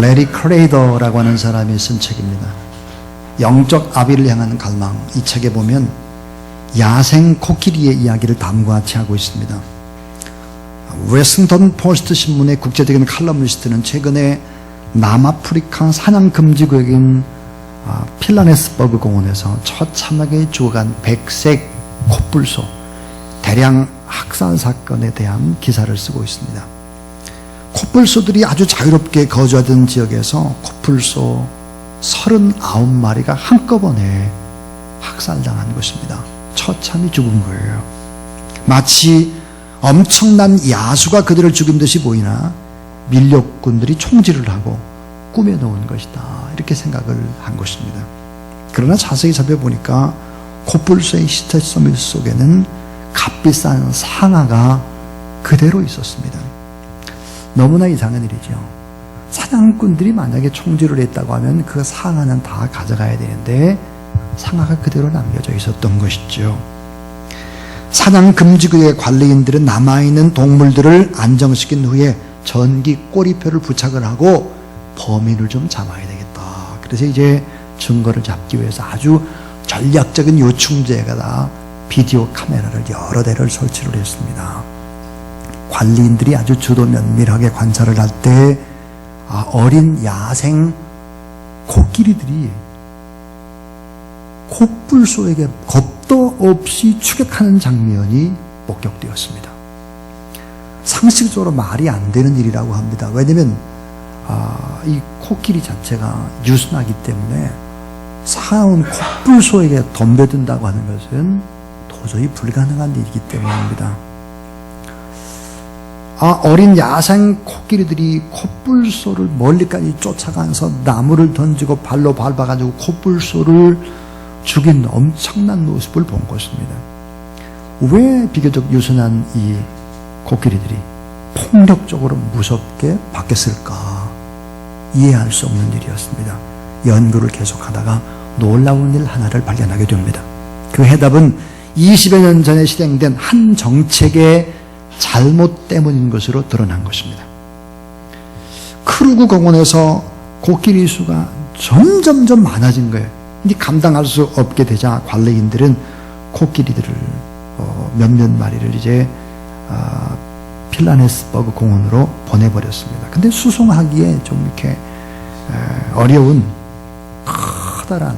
레리 크레이더라고 하는 사람이 쓴 책입니다. 영적 아비를 향한 갈망. 이 책에 보면 야생 코끼리의 이야기를 다음과 같이 하고 있습니다. 웨싱턴 포스트 신문의 국제적인 칼럼니스트는 최근에 남아프리카 사냥 금지 구역인 필라네스버그 공원에서 처참하게 죽어간 백색 코뿔소 대량 학살 사건에 대한 기사를 쓰고 있습니다. 코뿔소들이 아주 자유롭게 거주하던 지역에서 코뿔소 39마리가 한꺼번에 학살당한 것입니다. 처참히 죽은 거예요. 마치 엄청난 야수가 그들을 죽인 듯이 보이나 밀렵꾼들이 총질을 하고 꾸며놓은 것이다, 이렇게 생각을 한 것입니다. 그러나 자세히 살펴보니까 코뿔소의 시체 서밀 속에는 값비싼 상아가 그대로 있었습니다. 너무나 이상한 일이죠. 사냥꾼들이 만약에 총질을 했다고 하면 그 상아는 다 가져가야 되는데 상아가 그대로 남겨져 있었던 것이죠. 사냥 금지구역의 관리인들은 남아있는 동물들을 안정시킨 후에 전기 꼬리표를 부착을 하고 범인을 좀 잡아야 되겠다. 그래서 이제 증거를 잡기 위해서 아주 전략적인 요충지에다가 비디오 카메라를 여러 대를 설치를 했습니다. 관리인들이 아주 주도 면밀하게 관찰을 할 때 어린 야생 코끼리들이 코뿔소에게 겁도 없이 추격하는 장면이 목격되었습니다. 상식적으로 말이 안 되는 일이라고 합니다. 왜냐하면 이 코끼리 자체가 유순하기 때문에 사나운 코뿔소에게 덤벼든다고 하는 것은 도저히 불가능한 일이기 때문입니다. 어린 야생 코끼리들이 코뿔소를 멀리까지 쫓아가서 나무를 던지고 발로 밟아가지고 코뿔소를 죽인 엄청난 모습을 본 것입니다. 왜 비교적 유순한 이 코끼리들이 폭력적으로 무섭게 바뀌었을까? 이해할 수 없는 일이었습니다. 연구를 계속하다가 놀라운 일 하나를 발견하게 됩니다. 그 해답은 20여 년 전에 실행된 한 정책의 잘못 때문인 것으로 드러난 것입니다. 크루그 공원에서 코끼리 수가 점점점 많아진 거예요. 이제 감당할 수 없게 되자 관리인들은 코끼리들을 몇몇 마리를 이제 필라네스버그 공원으로 보내버렸습니다. 근데 수송하기에 좀 이렇게 어려운 커다란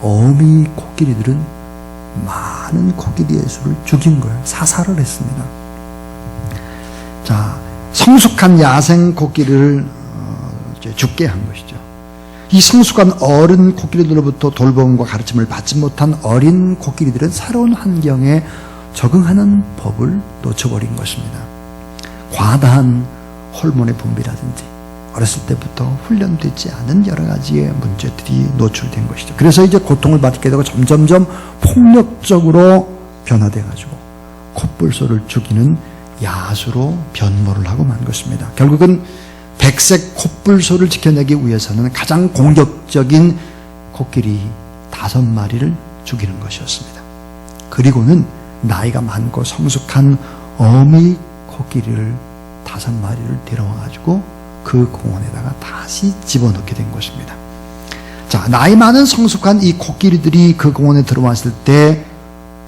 어미 코끼리들은 많은 코끼리의 수를 죽인 거예요. 사살을 했습니다. 자, 성숙한 야생 코끼리를 죽게 한 것이죠. 이 성숙한 어른 코끼리들로부터 돌봄과 가르침을 받지 못한 어린 코끼리들은 새로운 환경에 적응하는 법을 놓쳐버린 것입니다. 과다한 호르몬의 분비라든지 어렸을 때부터 훈련되지 않은 여러 가지의 문제들이 노출된 것이죠. 그래서 이제 고통을 받게 되고 점점점 폭력적으로 변화돼가지고 코뿔소를 죽이는 야수로 변모를 하고 만 것입니다. 결국은 백색 코뿔소를 지켜내기 위해서는 가장 공격적인 코끼리 5마리를 죽이는 것이었습니다. 그리고는 나이가 많고 성숙한 어미 코끼리를 5마리를 데려와가지고 그 공원에다가 다시 집어넣게 된 것입니다. 자, 나이 많은 성숙한 이 코끼리들이 그 공원에 들어왔을 때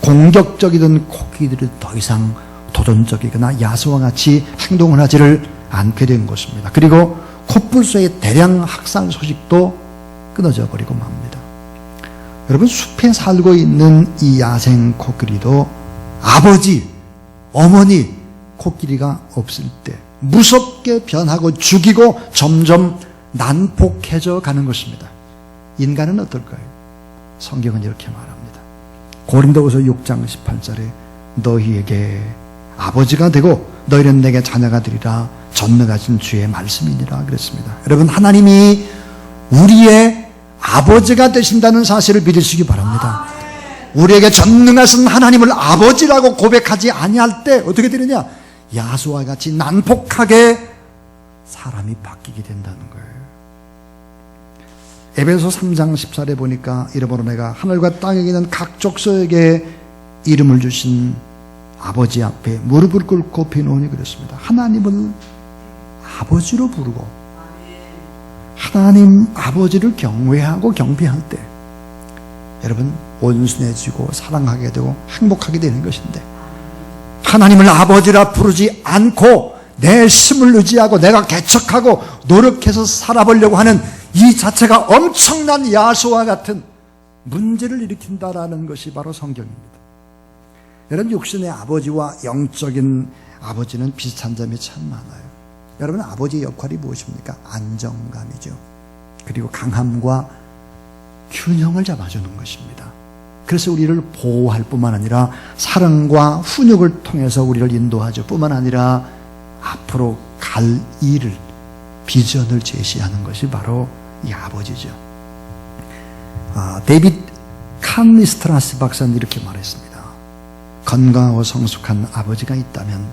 공격적이던 코끼리들이 더 이상 도전적이거나 야수와 같이 행동을 하지를 않게 된 것입니다. 그리고 코뿔소의 대량 학살 소식도 끊어져 버리고 맙니다. 여러분, 숲에 살고 있는 이 야생 코끼리도 아버지, 어머니 코끼리가 없을 때 무섭게 변하고 죽이고 점점 난폭해져 가는 것입니다. 인간은 어떨까요? 성경은 이렇게 말합니다. 고린도후서 6장 18절에 너희에게 아버지가 되고 너희는 내게 자녀가 되리라 전능하신 주의 말씀이니라 그랬습니다. 여러분, 하나님이 우리의 아버지가 되신다는 사실을 믿으시기 바랍니다. 우리에게 전능하신 하나님을 아버지라고 고백하지 아니할 때 어떻게 되느냐? 야수와 같이 난폭하게 사람이 바뀌게 된다는 거예요. 에베소 3장 14절에 보니까 이러므로 내가 하늘과 땅에 있는 각 족속에게 이름을 주신 아버지 앞에 무릎을 꿇고 비노니 그랬습니다. 하나님을 아버지로 부르고 하나님 아버지를 경외하고 경배할 때 여러분 온순해지고 사랑하게 되고 행복하게 되는 것인데, 하나님을 아버지라 부르지 않고 내 힘을 의지하고 내가 개척하고 노력해서 살아보려고 하는 이 자체가 엄청난 야수와 같은 문제를 일으킨다라는 것이 바로 성경입니다. 여러분, 육신의 아버지와 영적인 아버지는 비슷한 점이 참 많아요. 여러분, 아버지의 역할이 무엇입니까? 안정감이죠. 그리고 강함과 균형을 잡아주는 것입니다. 그래서 우리를 보호할 뿐만 아니라 사랑과 훈육을 통해서 우리를 인도하죠. 뿐만 아니라 앞으로 갈 일을, 비전을 제시하는 것이 바로 이 아버지죠. 데이빗 칸리스트라스 박사는 이렇게 말했습니다. 건강하고 성숙한 아버지가 있다면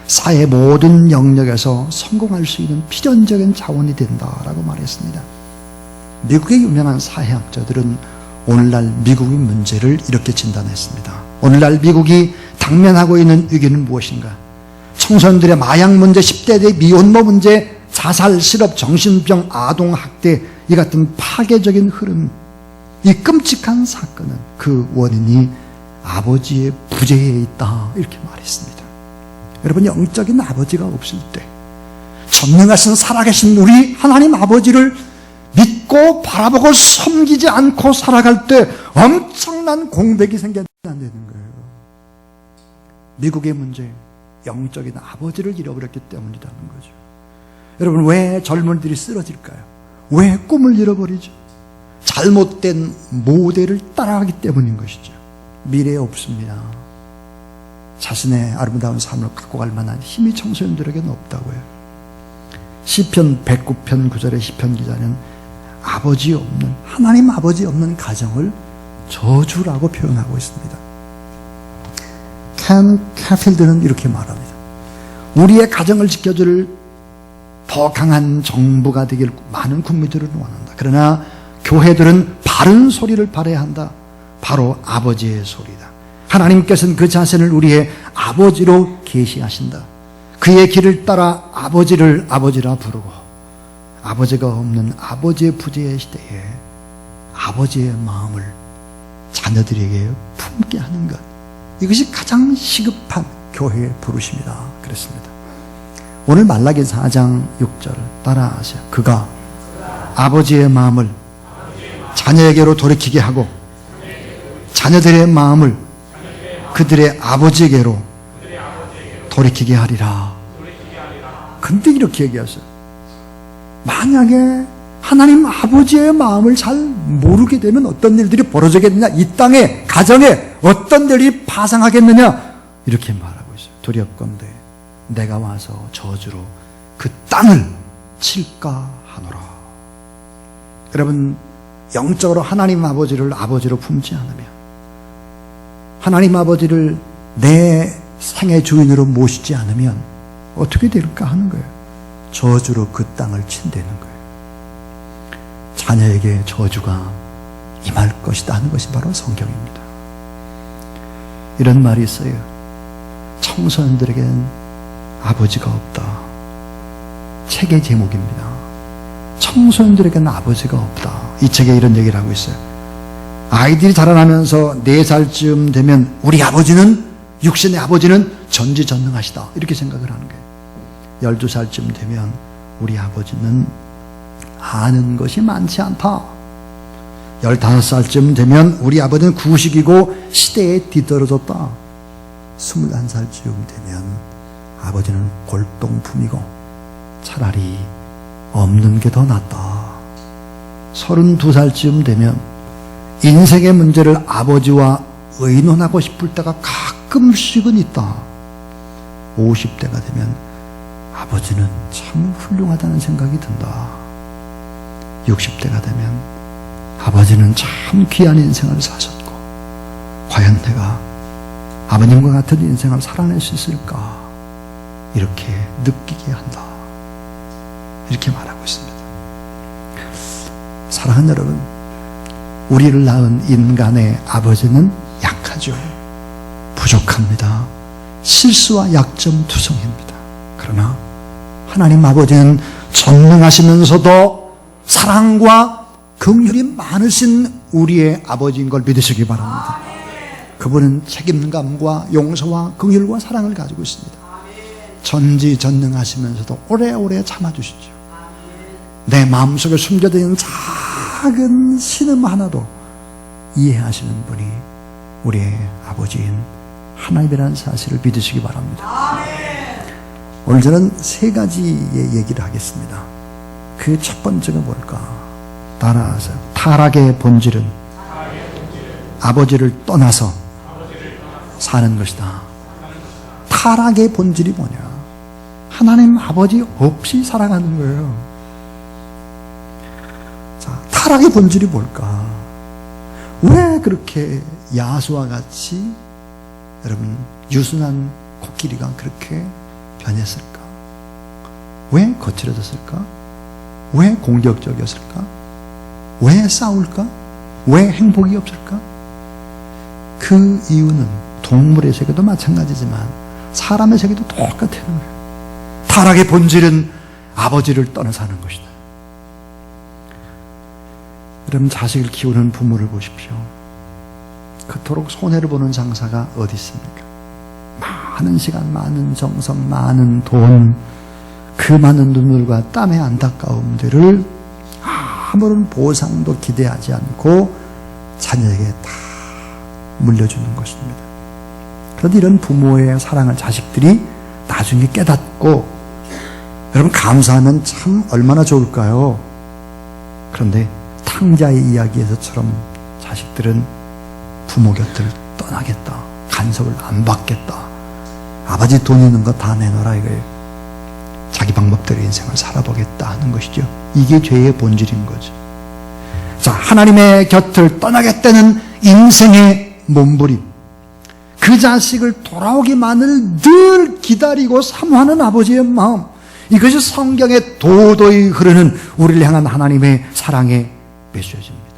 사회 모든 영역에서 성공할 수 있는 필연적인 자원이 된다라고 말했습니다. 미국의 유명한 사회학자들은 오늘날 미국의 문제를 이렇게 진단했습니다. 오늘날 미국이 당면하고 있는 위기는 무엇인가? 청소년들의 마약 문제, 10대의 미혼모 문제, 자살, 실업, 정신병, 아동학대, 이 같은 파괴적인 흐름, 이 끔찍한 사건은 그 원인이 아버지의 부재에 있다, 이렇게 말했습니다. 여러분, 영적인 아버지가 없을 때, 전능하신 살아계신 우리 하나님 아버지를 믿고 바라보고 섬기지 않고 살아갈 때 엄청난 공백이 생겨나게 되는 거예요. 미국의 문제, 영적인 아버지를 잃어버렸기 때문이라는 거죠. 여러분, 왜 젊은이들이 쓰러질까요? 왜 꿈을 잃어버리죠? 잘못된 모델을 따라가기 때문인 것이죠. 미래 없습니다. 자신의 아름다운 삶을 갖고 갈 만한 힘이 청소년들에게는 없다고요. 시편 109편 9절의 시편 기자는 아버지 없는, 하나님 아버지 없는 가정을 저주라고 표현하고 있습니다. 켄 캐필드는 이렇게 말합니다. 우리의 가정을 지켜줄 더 강한 정부가 되길 많은 국민들은 원한다. 그러나 교회들은 바른 소리를 발해야 한다. 바로 아버지의 소리다. 하나님께서는 그 자신을 우리의 아버지로 계시하신다. 그의 길을 따라 아버지를 아버지라 부르고, 아버지가 없는 아버지의 부재의 시대에 아버지의 마음을 자녀들에게 품게 하는 것, 이것이 가장 시급한 교회의 부르심이다 그랬습니다. 오늘 말라기 4장 6절 따라하세요. 그가 아버지의 마음을 자녀에게로 돌이키게 하고 자녀들의 마음을 그들의 아버지에게로 돌이키게 하리라. 근데 이렇게 얘기하세요. 만약에 하나님 아버지의 마음을 잘 모르게 되면 어떤 일들이 벌어지겠느냐, 이 땅에, 가정에 어떤 일이 파생하겠느냐, 이렇게 말하고 있어요. 두렵건대 내가 와서 저주로 그 땅을 칠까 하노라. 여러분, 영적으로 하나님 아버지를 아버지로 품지 않으면, 하나님 아버지를 내 생의 주인으로 모시지 않으면 어떻게 될까 하는 거예요. 저주로 그 땅을 친다는 거예요. 자녀에게 저주가 임할 것이다 하는 것이 바로 성경입니다. 이런 말이 있어요. 청소년들에게는 아버지가 없다. 책의 제목입니다. 청소년들에게는 아버지가 없다. 이 책에 이런 얘기를 하고 있어요. 아이들이 자라나면서 4살쯤 되면 우리 아버지는, 육신의 아버지는 전지전능하시다, 이렇게 생각을 하는 거예요. 12살쯤 되면 우리 아버지는 아는 것이 많지 않다. 15살쯤 되면 우리 아버지는 구식이고 시대에 뒤떨어졌다. 21살쯤 되면 아버지는 골동품이고 차라리 없는 게 더 낫다. 32살쯤 되면 인생의 문제를 아버지와 의논하고 싶을 때가 가끔씩은 있다. 50대가 되면 아버지는 참 훌륭하다는 생각이 든다. 60대가 되면 아버지는 참 귀한 인생을 사셨고, 과연 내가 아버님과 같은 인생을 살아낼 수 있을까, 이렇게 느끼게 한다. 이렇게 말하고 있습니다. 사랑하는 여러분, 우리를 낳은 인간의 아버지는 약하죠. 부족합니다. 실수와 약점 투성입니다. 그러나 하나님 아버지는 전능하시면서도 사랑과 긍휼이 많으신 우리의 아버지인 걸 믿으시기 바랍니다. 그분은 책임감과 용서와 긍휼과 사랑을 가지고 있습니다. 전지전능하시면서도 오래오래 참아주시죠. 내 마음속에 숨겨져 있는 작은 신음 하나도 이해하시는 분이 우리의 아버지인 하나님이라는 사실을 믿으시기 바랍니다. 오늘 저는 세 가지의 얘기를 하겠습니다. 그 첫 번째가 뭘까? 따라하세요. 타락의 본질은 아버지를 떠나서 사는 것이다. 타락의 본질이 뭐냐? 하나님 아버지 없이 살아가는 거예요. 자, 타락의 본질이 뭘까? 왜 그렇게 야수와 같이 여러분 유순한 코끼리가 그렇게 변했을까? 왜 거칠어졌을까? 왜 공격적이었을까? 왜 싸울까? 왜 행복이 없을까? 그 이유는 동물의 세계도 마찬가지지만 사람의 세계도 똑같아요. 타락의 본질은 아버지를 떠나 사는 것이다. 여러분 자식을 키우는 부모를 보십시오. 그토록 손해를 보는 장사가 어디 있습니까? 많은 시간, 많은 정성, 많은 돈, 그 많은 눈물과 땀의 안타까움들을 아무런 보상도 기대하지 않고 자녀에게 다 물려주는 것입니다. 그런데 이런 부모의 사랑을 자식들이 나중에 깨닫고 여러분 감사하면 참 얼마나 좋을까요? 그런데 탕자의 이야기에서처럼 자식들은 부모 곁을 떠나겠다. 간섭을 안 받겠다. 아버지 돈 있는 거 다 내놔라 이거예요. 자기 방법대로 인생을 살아보겠다 하는 것이죠. 이게 죄의 본질인 거죠. 자, 하나님의 곁을 떠나겠다는 인생의 몸부림. 그 자식을 돌아오기만을 늘 기다리고 사모하는 아버지의 마음. 이것이 성경에 도도히 흐르는 우리를 향한 하나님의 사랑의 메시지입니다.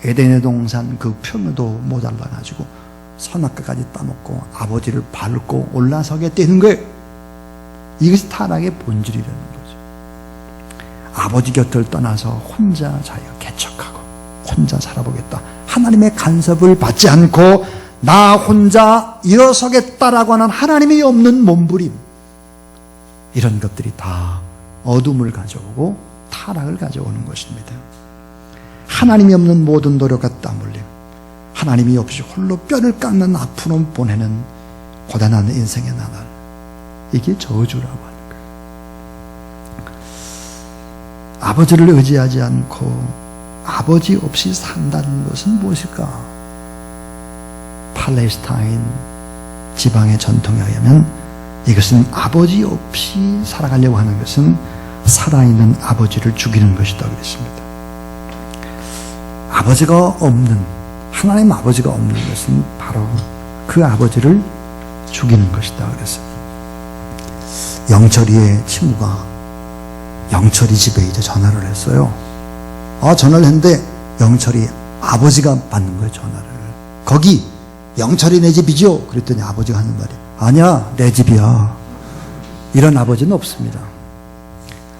에덴의 동산 그 표면도 모자라가지고 선악과까지 따먹고 아버지를 밟고 올라서게 되는 거예요. 이것이 타락의 본질이라는 거죠. 아버지 곁을 떠나서 혼자 자기가 개척하고 혼자 살아보겠다. 하나님의 간섭을 받지 않고 나 혼자 일어서겠다라고 하는 하나님이 없는 몸부림. 이런 것들이 다 어둠을 가져오고 타락을 가져오는 것입니다. 하나님이 없는 모든 노력과 땀 흘림, 하나님이 없이 홀로 뼈를 깎는 아픔을 보내는 고단한 인생의 나날, 이게 저주라고 하는 거예요. 아버지를 의지하지 않고 아버지 없이 산다는 것은 무엇일까? 팔레스타인 지방의 전통에 의하면 이것은 아버지 없이 살아가려고 하는 것은 살아있는 아버지를 죽이는 것이다 그랬습니다. 아버지가 없는, 하나님 아버지가 없는 것은 바로 그 아버지를 죽이는 것이다 그랬어요. 영철이의 친구가 영철이 집에 이제 전화를 했어요. 전화를 했는데 영철이 아버지가 받는 거예요, 전화를. 거기 영철이 내 집이죠? 그랬더니 아버지가 하는 말이 아니야, 내 집이야. 이런 아버지는 없습니다.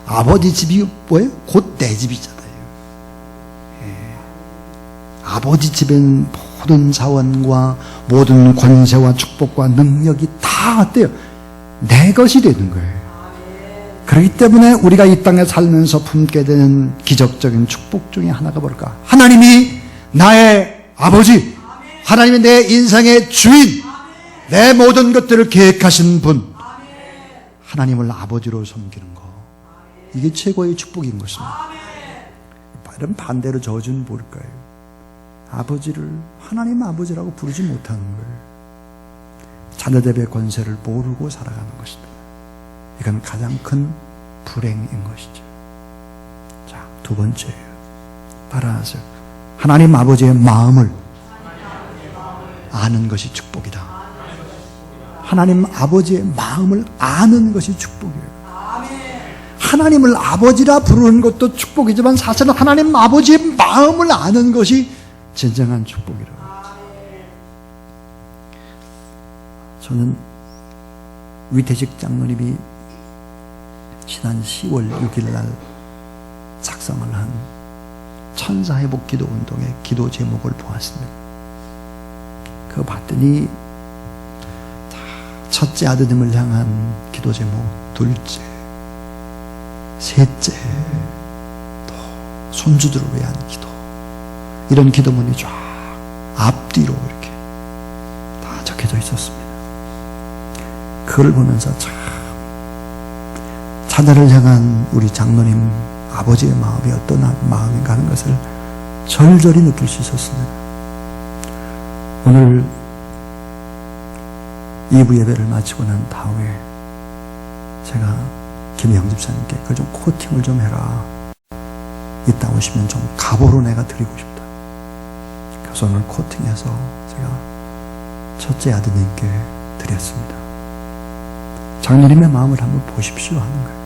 아버지 집이 뭐예요? 곧 내 집이잖아요. 아버지 집에는 모든 자원과 모든 권세와 축복과 능력이 다 어때요? 내 것이 되는 거예요. 그렇기 때문에 우리가 이 땅에 살면서 품게 되는 기적적인 축복 중에 하나가 뭘까? 하나님이 나의 아버지, 하나님이 내 인생의 주인, 내 모든 것들을 계획하신 분, 하나님을 아버지로 섬기는 거, 이게 최고의 축복인 것입니다. 이런 반대로 저주는 뭘까요? 아버지를 하나님 아버지라고 부르지 못하는 거예요. 자녀들의 권세를 모르고 살아가는 것입니다. 이건 가장 큰 불행인 것이죠. 자, 두 번째예요. 따라하세요. 하나님 아버지의 마음을 아는 것이 축복이다. 하나님 아버지의 마음을 아는 것이 축복이에요. 하나님을 아버지라 부르는 것도 축복이지만 사실은 하나님 아버지의 마음을 아는 것이 진정한 축복이라고. 저는 위태식 장로님이 지난 10월 6일 날 작성을 한 천사회복 기도 운동의 기도 제목을 보았습니다. 그거 봤더니 첫째 아드님을 향한 기도 제목, 둘째, 셋째, 또 손주들을 위한 기도, 이런 기도문이 쫙 앞뒤로 이렇게 다 적혀져 있었습니다. 그걸 보면서 참 자녀를 향한 우리 장로님 아버지의 마음이 어떤 마음인가 하는 것을 절절히 느낄 수 있었습니다. 오늘 2부 예배를 마치고 난 다음에 제가 김영 집사님께 그걸 좀 코팅을 좀 해라, 이따 오시면 좀 가보로 내가 드리고 싶다. 그래서 오늘 코팅해서 제가 첫째 아드님께 드렸습니다. 장로님의 마음을 한번 보십시오 하는 거예요.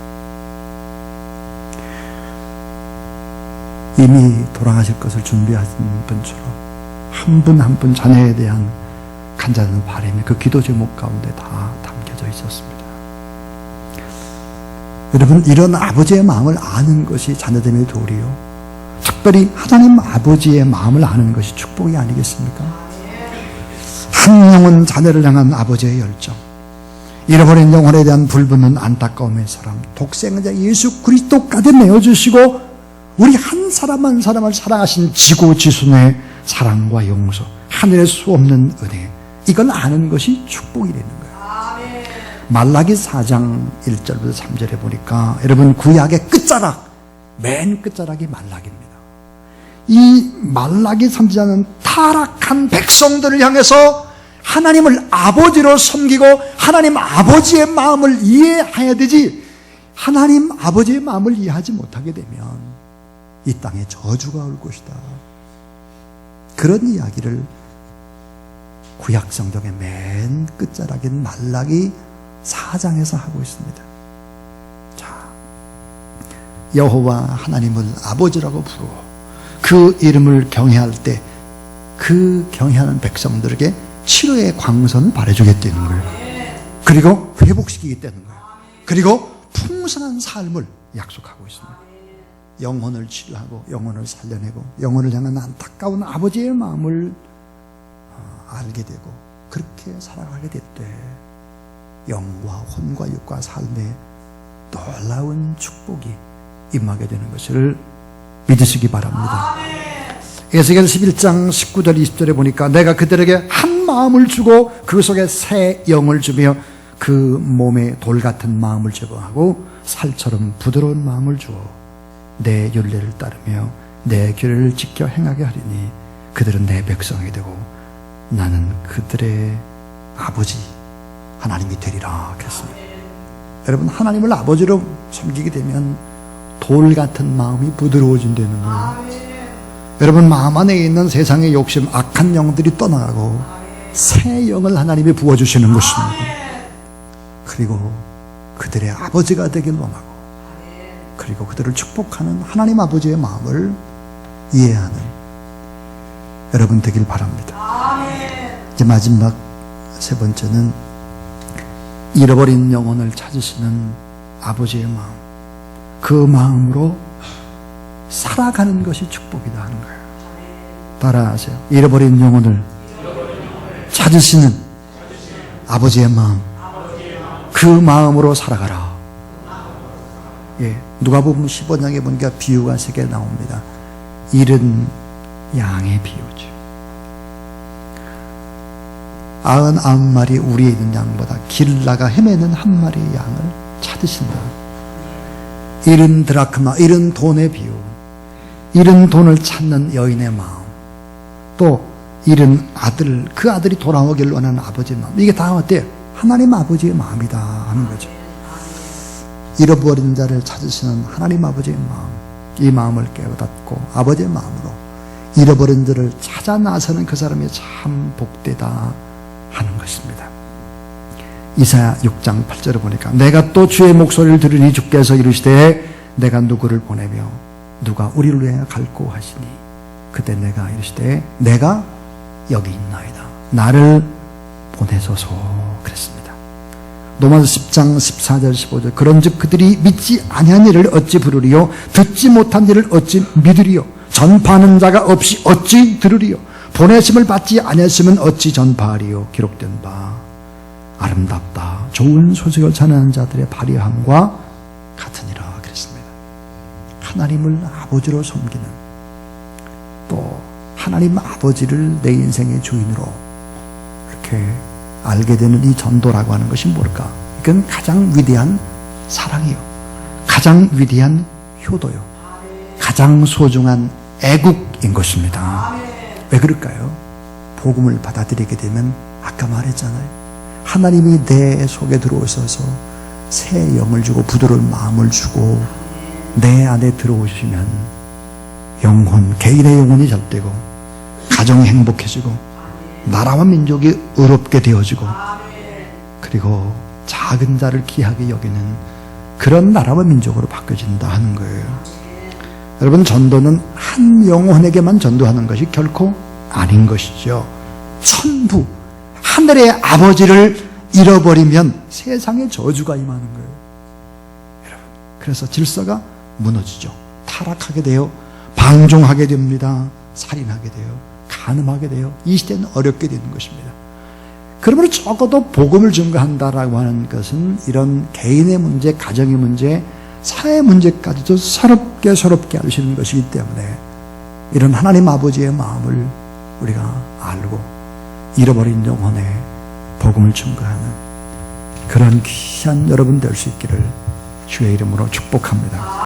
이미 돌아가실 것을 준비하신 분처럼 한 분 한 분 자녀에 대한 간절한 바람이 그 기도 제목 가운데 다 담겨져 있었습니다. 여러분, 이런 아버지의 마음을 아는 것이 자녀됨의 도리요, 특별히 하나님 아버지의 마음을 아는 것이 축복이 아니겠습니까? 한 영혼 자녀를 향한 아버지의 열정, 잃어버린 영혼에 대한 불붙는 안타까움의 사람, 독생자 예수 그리스도까지 내어주시고 우리 한 사람 한 사람을 사랑하신 지고지순의 사랑과 용서, 하늘의 수 없는 은혜, 이걸 아는 것이 축복이 되는 거예요. 말라기 4장 1절부터 3절에 보니까 여러분, 구약의 끝자락, 맨 끝자락이 말라기입니다. 이 말라기 선지자는 타락한 백성들을 향해서 하나님을 아버지로 섬기고 하나님 아버지의 마음을 이해해야 되지, 하나님 아버지의 마음을 이해하지 못하게 되면 이 땅에 저주가 올 것이다, 그런 이야기를 구약 성경의 맨 끝자락인 말라기 4장에서 하고 있습니다. 자, 여호와 하나님을 아버지라고 부르고 그 이름을 경외할 때 그 경외하는 백성들에게 치료의 광선을 발해주겠다는 거예요. 그리고 회복시키겠다는 거예요. 그리고 풍성한 삶을 약속하고 있습니다. 영혼을 치료하고 영혼을 살려내고 영혼을 향한 안타까운 아버지의 마음을 알게 되고 그렇게 살아가게 될 때 영과 혼과 육과 삶에 놀라운 축복이 임하게 되는 것을 믿으시기 바랍니다. 에스겔 11장 19절 20절에 보니까 내가 그들에게 한 마음을 주고 그 속에 새 영을 주며 그 몸에 돌 같은 마음을 제거하고 살처럼 부드러운 마음을 주어 내 율례를 따르며 내 규례를 지켜 행하게 하리니 그들은 내 백성이 되고 나는 그들의 아버지 하나님이 되리라 그랬습니다. 여러분, 하나님을 아버지로 섬기게 되면 돌 같은 마음이 부드러워진다는 거예요. 여러분, 마음 안에 있는 세상의 욕심, 악한 영들이 떠나가고 새 영을 하나님이 부어주시는 것입니다. 그리고 그들의 아버지가 되길 원하고 그리고 그들을 축복하는 하나님 아버지의 마음을 이해하는 여러분 되길 바랍니다. 이제 마지막 세 번째는 잃어버린 영혼을 찾으시는 아버지의 마음, 그 마음으로 살아가는 것이 축복이다 하는 거예요. 따라하세요. 잃어버린 영혼을 찾으시는 아버지의 마음, 그 마음으로 살아가라. 예, 누가복음 15장에 보니까 비유가 3개 나옵니다. 잃은 양의 비유죠. 99마리 우리에 있는 양보다 길 나가 헤매는 한 마리의 양을 찾으신다. 잃은 드라크마, 잃은 돈의 비유, 잃은 돈을 찾는 여인의 마음, 또 잃은 아들, 그 아들이 돌아오길 원하는 아버지의 마음, 이게 다 어때요? 하나님 아버지의 마음이다 하는 거죠. 잃어버린 자를 찾으시는 하나님 아버지의 마음, 이 마음을 깨닫고 아버지의 마음으로 잃어버린 자를 찾아 나서는 그 사람이 참 복되다 하는 것입니다. 이사야 6장 8절을 보니까 내가 또 주의 목소리를 들으니 주께서 이르시되 내가 누구를 보내며 누가 우리를 위하여 갈고 하시니 그때 내가 이르시되 내가 여기 있나이다. 나를 보내소서 그랬습니다. 로마서 10장 14절 15절 그런즉 그들이 믿지 아니한 일을 어찌 부르리요 듣지 못한 일을 어찌 믿으리요 전파하는 자가 없이 어찌 들으리요 보내심을 받지 아니했으면 어찌 전파하리요 기록된 바 아름답다 좋은 소식을 전하는 자들의 발휘함과 같으니라 그랬습니다. 하나님을 아버지로 섬기는 또 하나님 아버지를 내 인생의 주인으로 이렇게 알게 되는 이 전도라고 하는 것이 뭘까? 이건 가장 위대한 사랑이요 가장 위대한 효도요 가장 소중한 애국인 것입니다. 왜 그럴까요? 복음을 받아들이게 되면 아까 말했잖아요. 하나님이 내 속에 들어오셔서 새 영을 주고 부드러운 마음을 주고 내 안에 들어오시면 영혼, 개인의 영혼이 잘되고 가정이 행복해지고 나라와 민족이 의롭게 되어지고 그리고 작은 자를 귀하게 여기는 그런 나라와 민족으로 바뀌어진다 하는 거예요. 여러분 전도는 한 영혼에게만 전도하는 것이 결코 아닌 것이죠. 천부 하늘의 아버지를 잃어버리면 세상에 저주가 임하는 거예요. 여러분 그래서 질서가 무너지죠. 타락하게 돼요. 방종하게 됩니다. 살인하게 돼요. 간음하게 돼요. 이 시대는 어렵게 되는 것입니다. 그러므로 적어도 복음을 증거한다라고 하는 것은 이런 개인의 문제, 가정의 문제, 사회 문제까지도 서럽게 알시는 것이기 때문에 이런 하나님 아버지의 마음을 우리가 알고 잃어버린 영혼에 복음을 증거하는 그런 귀한 여러분 될 수 있기를 주의 이름으로 축복합니다.